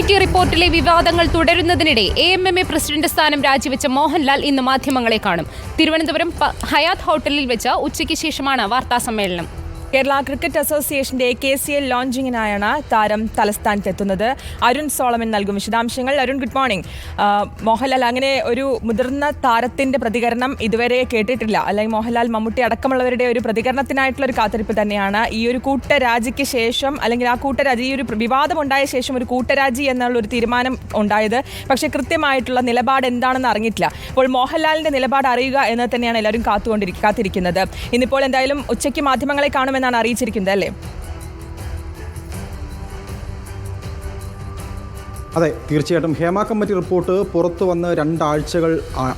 Committee റിപ്പോർട്ടിലെ വിവാദങ്ങൾ തുടരുന്നതിനിടെ AMMA പ്രസിഡന്റ് സ്ഥാനം രാജിവെച്ച മോഹൻലാൽ ഇന്ന് മാധ്യമങ്ങളെ കാണും. തിരുവനന്തപുരം ഹയാത്ത് ഹോട്ടലിൽ വെച്ച് ഉച്ചയ്ക്ക് ശേഷമാണ് വാർത്താസമ്മേളനം. കേരള ക്രിക്കറ്റ് അസോസിയേഷന്റെ KCL ലോഞ്ചിങ്ങിനായാണ് താരം തലസ്ഥാനത്തെത്തുന്നത്. അരുൺ സോളമൻ നൽകും വിശദാംശങ്ങൾ. Arun, good morning. മോഹൻലാൽ, അങ്ങനെ ഒരു മുതിർന്ന താരത്തിന്റെ പ്രതികരണം ഇതുവരെ കേട്ടിട്ടില്ല. അല്ലെങ്കിൽ മോഹൻലാൽ, മമ്മൂട്ടി അടക്കമുള്ളവരുടെ ഒരു പ്രതികരണത്തിനായിട്ടുള്ള ഒരു കാത്തിരിപ്പ് തന്നെയാണ്. ഈ ഒരു കൂട്ടരാജിക്ക് ശേഷം, അല്ലെങ്കിൽ ആ കൂട്ടരാജി, ഈ ഒരു വിവാദമുണ്ടായ ശേഷം ഒരു കൂട്ടരാജി എന്നുള്ള ഒരു തീരുമാനം ഉണ്ടായത്. പക്ഷേ കൃത്യമായിട്ടുള്ള നിലപാട് എന്താണെന്ന് അറിഞ്ഞിട്ടില്ല. അപ്പോൾ മോഹൻലാലിന്റെ നിലപാട് അറിയുക എന്ന് തന്നെയാണ് എല്ലാവരും കാത്തിരിക്കുന്നത്. ഇന്നിപ്പോൾ എന്തായാലും ഉച്ചയ്ക്ക് മാധ്യമങ്ങളെ കാണുമെന്നാണ് അറിയിച്ചിരിക്കുന്നത്, അല്ലേ? അതെ, തീർച്ചയായിട്ടും ഹേമ കമ്മിറ്റി റിപ്പോർട്ട് പുറത്തു വന്ന് 2 ആഴ്ചകൾ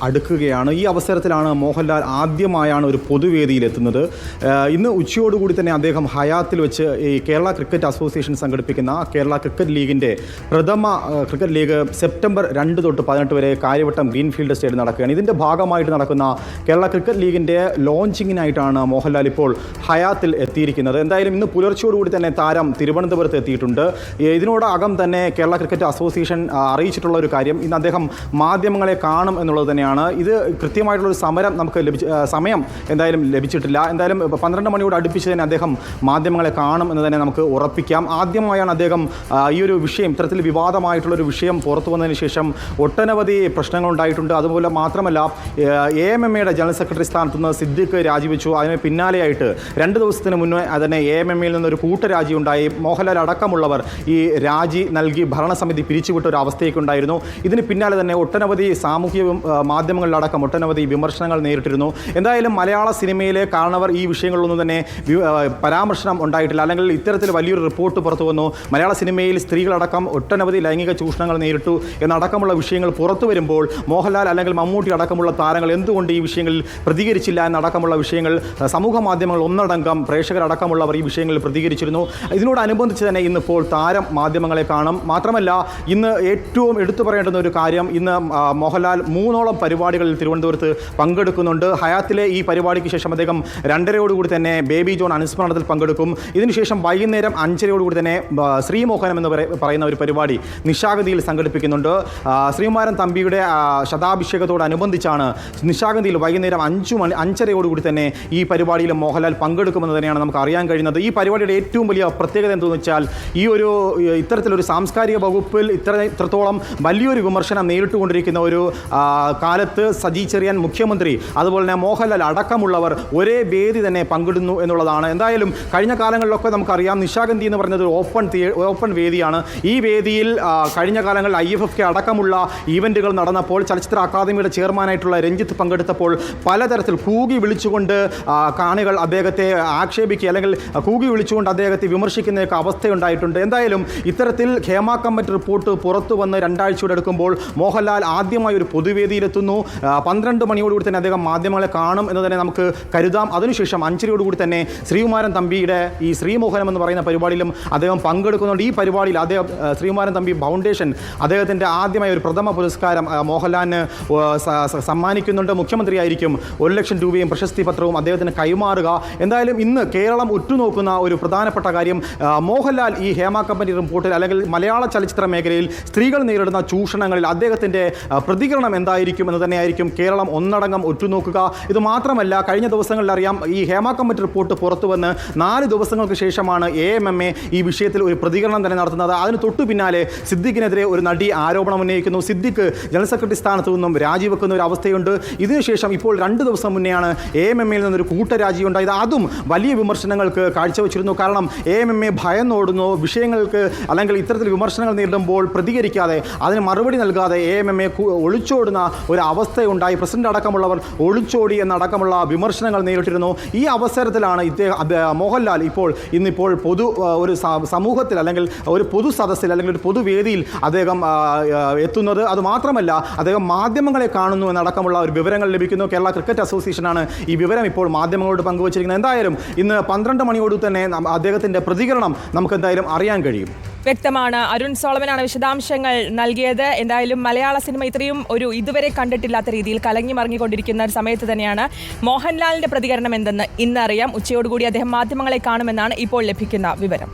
അടുക്കുകയാണ്. ഈ അവസരത്തിലാണ് മോഹൻലാൽ ആദ്യമായാണ് ഒരു പൊതുവേദിയിലെത്തുന്നത്. ഇന്ന് ഉച്ചയോടുകൂടി തന്നെ അദ്ദേഹം ഹയാത്തിൽ വെച്ച് ഈ കേരള ക്രിക്കറ്റ് അസോസിയേഷൻ സംഘടിപ്പിക്കുന്ന കേരള ക്രിക്കറ്റ് ലീഗിൻ്റെ പ്രഥമ ക്രിക്കറ്റ് ലീഗ് സെപ്റ്റംബർ 2 തൊട്ട് 18 വരെ കാര്യവട്ടം ഗ്രീൻഫീൽഡ് സ്റ്റേഡിയം നടക്കുകയാണ്. ഇതിൻ്റെ ഭാഗമായിട്ട് നടക്കുന്ന കേരള ക്രിക്കറ്റ് ലീഗിൻ്റെ ലോഞ്ചിങ്ങിനായിട്ടാണ് മോഹൻലാൽ ഇപ്പോൾ ഹയാത്തിൽ എത്തിയിരിക്കുന്നത്. എന്തായാലും ഇന്ന് പുലർച്ചയോടുകൂടി തന്നെ താരം തിരുവനന്തപുരത്ത് എത്തിയിട്ടുണ്ട്. ഇതിനോടകം തന്നെ കേരള ക്രിക്കറ്റ് അസോസിയേഷൻ അറിയിച്ചിട്ടുള്ള ഒരു കാര്യം, ഇന്ന് അദ്ദേഹം മാധ്യമങ്ങളെ കാണും എന്നുള്ളത് തന്നെയാണ്. ഇത് കൃത്യമായിട്ടുള്ളൊരു സമയം എന്തായാലും ലഭിച്ചിട്ടില്ല. എന്തായാലും 12 മണിയോട് അടുപ്പിച്ച് തന്നെ അദ്ദേഹം മാധ്യമങ്ങളെ കാണും എന്ന് തന്നെ നമുക്ക് ഉറപ്പിക്കാം. ആദ്യമായാണ് അദ്ദേഹം ഈ ഒരു വിഷയം, ഇത്തരത്തിൽ വിവാദമായിട്ടുള്ളൊരു വിഷയം പുറത്തു വന്നതിന് ശേഷം ഒട്ടനവധി പ്രശ്നങ്ങൾ ഉണ്ടായിട്ടുണ്ട്. അതുപോലെ മാത്രമല്ല, AMMയുടെ ജനറൽ സെക്രട്ടറി സ്ഥാനത്ത് നിന്ന് സിദ്ദിഖ് രാജിവെച്ചു. അതിന് പിന്നാലെയായിട്ട് 2 ദിവസത്തിന് മുന്നേ തന്നെ AMMയിൽ നിന്നൊരു കൂട്ടരാജി ഉണ്ടായി. മോഹൻലാൽ അടക്കമുള്ളവർ ഈ രാജി നൽകി ഭരണസമിതി പിരിച്ചുവിട്ട ഒരു അവസ്ഥയൊക്കെയുണ്ടായിരുന്നു. ഇതിന് പിന്നാലെ തന്നെ ഒട്ടനവധി സാമൂഹ്യ മാധ്യമങ്ങളിലടക്കം ഒട്ടനവധി വിമർശനങ്ങൾ നേരിട്ടിരുന്നു. എന്തായാലും മലയാള സിനിമയിലെ കാണവർ ഈ വിഷയങ്ങളിലൊന്നും തന്നെ പരാമർശനം ഉണ്ടായിട്ടില്ല. അല്ലെങ്കിൽ ഇത്തരത്തിൽ വലിയൊരു റിപ്പോർട്ട് പുറത്തു വന്നു, മലയാള സിനിമയിൽ സ്ത്രീകളടക്കം ഒട്ടനവധി ലൈംഗിക ചൂഷണങ്ങൾ നേരിട്ടു എന്നടക്കമുള്ള വിഷയങ്ങൾ പുറത്തു വരുമ്പോൾ മോഹൻലാൽ അല്ലെങ്കിൽ മമ്മൂട്ടി അടക്കമുള്ള താരങ്ങൾ എന്തുകൊണ്ട് ഈ വിഷയങ്ങളിൽ പ്രതികരിച്ചില്ല എന്നടക്കമുള്ള വിഷയങ്ങൾ സമൂഹ മാധ്യമങ്ങൾ ഒന്നടങ്കം പ്രേക്ഷകരടക്കമുള്ളവർ ഈ വിഷയങ്ങളിൽ പ്രതികരിച്ചിരുന്നു. ഇതിനോടനുബന്ധിച്ച് തന്നെ ഇന്നിപ്പോൾ താരം മാധ്യമങ്ങളെ കാണും. മാത്രമല്ല, ഇന്ന് ഏറ്റവും എടുത്തു പറയേണ്ടുന്ന ഒരു കാര്യം, ഇന്ന് മോഹൻലാൽ 3ഓളം പരിപാടികളിൽ തിരുവനന്തപുരത്ത് പങ്കെടുക്കുന്നുണ്ട്. ഹയാത്തിലെ ഈ പരിപാടിക്ക് ശേഷം അദ്ദേഹം 2:30 തന്നെ ബേബി ജോൺ അനുസ്മരണത്തിൽ പങ്കെടുക്കും. ഇതിനുശേഷം വൈകുന്നേരം 5:30 തന്നെ ശ്രീമോഹനം എന്ന് പറയുന്ന ഒരു പരിപാടി നിശാഗന്ധിയിൽ സംഘടിപ്പിക്കുന്നുണ്ട്. ശ്രീകുമാരൻ തമ്പിയുടെ ശതാഭിഷേകത്തോടനുബന്ധിച്ചാണ് നിശാഗന്ധിയിൽ വൈകുന്നേരം 5:30 തന്നെ ഈ പരിപാടിയിൽ മോഹൻലാൽ പങ്കെടുക്കുമെന്ന് തന്നെയാണ് നമുക്ക് അറിയാൻ കഴിയുന്നത്. ഈ പരിപാടിയുടെ ഏറ്റവും വലിയ പ്രത്യേകത എന്തെന്ന് വെച്ചാൽ, ഇത്തരത്തിലൊരു സാംസ്കാരിക വകുപ്പിൽ ഇത്രത്തോളം വലിയൊരു വിമർശനം നേരിട്ടുകൊണ്ടിരിക്കുന്ന ഒരു കാലത്ത് സജി ചെറിയാൻ മുഖ്യമന്ത്രി, അതുപോലെ തന്നെ മോഹൻലാൽ അടക്കമുള്ളവർ ഒരേ വേദി തന്നെ പങ്കിടുന്നു എന്നുള്ളതാണ്. എന്തായാലും കഴിഞ്ഞ കാലങ്ങളിലൊക്കെ നമുക്കറിയാം, നിശാഗന്ധി എന്ന് പറയുന്നത് ഓപ്പൺ വേദിയാണ്. ഈ വേദിയിൽ കഴിഞ്ഞ കാലങ്ങളിൽ IFFK അടക്കമുള്ള ഈവൻറ്റുകൾ നടന്നപ്പോൾ ചലച്ചിത്ര അക്കാദമിയുടെ ചെയർമാനായിട്ടുള്ള രഞ്ജിത്ത് പങ്കെടുത്തപ്പോൾ പലതരത്തിൽ കൂകി വിളിച്ചുകൊണ്ട് കാണികൾ അദ്ദേഹത്തെ ആക്ഷേപിക്കുക, അല്ലെങ്കിൽ കൂകി വിളിച്ചുകൊണ്ട് അദ്ദേഹത്തെ വിമർശിക്കുന്നതൊക്കെ അവസ്ഥയുണ്ടായിട്ടുണ്ട്. എന്തായാലും ഇത്തരത്തിൽ ഹേമ കമ്മിറ്റി റിപ്പോർട്ട് പുറത്തു വന്ന് 2 ആഴ്ചയോടെ എടുക്കുമ്പോൾ മോഹൻലാൽ ആദ്യമായി ഒരു പൊതുവേദിയിലെത്തുന്നു. 12 മണിയോടുകൂടി തന്നെ അദ്ദേഹം മാധ്യമങ്ങളെ കാണും എന്ന് തന്നെ നമുക്ക് കരുതാം. അതിനുശേഷം 5:30 തന്നെ ശ്രീകുമാരൻ തമ്പിയുടെ ഈ ശ്രീമോഹനം എന്ന് പറയുന്ന പരിപാടിയിലും അദ്ദേഹം പങ്കെടുക്കുന്നുണ്ട്. ഈ പരിപാടിയിൽ അദ്ദേഹം ശ്രീകുമാരൻ തമ്പി ഫൗണ്ടേഷൻ അദ്ദേഹത്തിൻ്റെ ആദ്യമായി ഒരു പ്രഥമ പുരസ്കാരം മോഹൻലാലിന് സമ്മാനിക്കുന്നുണ്ട്. മുഖ്യമന്ത്രിയായിരിക്കും 1 ലക്ഷം രൂപയും പ്രശസ്തി പത്രവും അദ്ദേഹത്തിന് കൈമാറുക. എന്തായാലും ഇന്ന് കേരളം ഉറ്റുനോക്കുന്ന ഒരു പ്രധാനപ്പെട്ട കാര്യം, മോഹൻലാൽ ഈ ഹേമ കമ്മിറ്റി റിപ്പോർട്ടിൽ അല്ലെങ്കിൽ മലയാള ചലച്ചിത്ര മേഖലയിൽ സ്ത്രീകൾ നേരിടുന്ന ചൂഷണങ്ങളിൽ അദ്ദേഹത്തിൻ്റെ പ്രതികരണം എന്തായിരിക്കും എന്ന് തന്നെയായിരിക്കും കേരളം ഒന്നടങ്കം ഉറ്റുനോക്കുക. ഇത് മാത്രമല്ല, കഴിഞ്ഞ ദിവസങ്ങളിൽ അറിയാം, ഈ ഹേമ കമ്മിറ്റി റിപ്പോർട്ട് പുറത്തു വന്ന് 4 ദിവസങ്ങൾക്ക് ശേഷമാണ് AMMA ഈ വിഷയത്തിൽ ഒരു പ്രതികരണം തന്നെ നടത്തുന്നത്. അതിന് തൊട്ടു പിന്നാലെ സിദ്ദിഖിനെതിരെ ഒരു നടി ആരോപണം ഉന്നയിക്കുന്നു. സിദ്ദിഖ് ജനറൽ സെക്രട്ടറി സ്ഥാനത്തു നിന്നും രാജിവെക്കുന്ന ഒരു അവസ്ഥയുണ്ട്. ഇതിനുശേഷം ഇപ്പോൾ 2 ദിവസം മുന്നെയാണ് AMMയിൽ നിന്നൊരു കൂട്ടരാജി ഉണ്ടായത്. അതും വലിയ വിമർശനങ്ങൾക്ക് കാഴ്ചവെച്ചിരുന്നു. കാരണം AMMA ഭയന്നോടുന്നു, വിഷയങ്ങൾക്ക് അല്ലെങ്കിൽ ഇത്തരത്തിൽ വിമർശനങ്ങൾ നേരിടുമ്പോൾ പ്രതികരിക്കാതെ, അതിന് മറുപടി നൽകാതെ AMMA ഒളിച്ചോടുന്ന ഒരു അവസ്ഥയുണ്ടായി. പ്രസിഡന്റ് അടക്കമുള്ളവർ ഒളിച്ചോടി എന്നടക്കമുള്ള വിമർശനങ്ങൾ നേരിട്ടിരുന്നു. ഈ അവസരത്തിലാണ് മോഹൻലാൽ ഇന്നിപ്പോൾ ഒരു സമൂഹത്തിൽ അല്ലെങ്കിൽ ഒരു പൊതു സദസ്സിൽ അല്ലെങ്കിൽ ഒരു പൊതുവേദിയിൽ അദ്ദേഹം എത്തുന്നത്. അതുമാത്രമല്ല, അദ്ദേഹം മാധ്യമങ്ങളെ കാണുന്നു എന്നടക്കമുള്ള ഒരു വിവരങ്ങൾ ലഭിക്കുന്നു. കേരള ക്രിക്കറ്റ് അസോസിയേഷനാണ് ഈ വിവരം ഇപ്പോൾ മാധ്യമങ്ങളോട് പങ്കുവച്ചിരിക്കുന്നത്. എന്തായാലും ഇന്ന് 12 മണിയോട് തന്നെ അദ്ദേഹത്തിൻ്റെ പ്രതികരണം നമുക്ക് എന്തായാലും അറിയാൻ കഴിയും. വ്യക്തമാണ്. അരുൺ സോളമനാണ് വിശദാംശങ്ങൾ നൽകിയത്. എന്തായാലും മലയാള സിനിമ ഇത്രയും ഇതുവരെ കണ്ടിട്ടില്ലാത്ത രീതിയിൽ കലങ്ങി മറിഞ്ഞുകൊണ്ടിരിക്കുന്ന ഒരു സമയത്ത് തന്നെയാണ് മോഹൻലാലിന്റെ പ്രതികരണം എന്തെന്ന് ഇന്നറിയാം. ഉച്ചയോടുകൂടി അദ്ദേഹം മാധ്യമങ്ങളെ കാണുമെന്നാണ് ഇപ്പോൾ ലഭിക്കുന്ന വിവരം.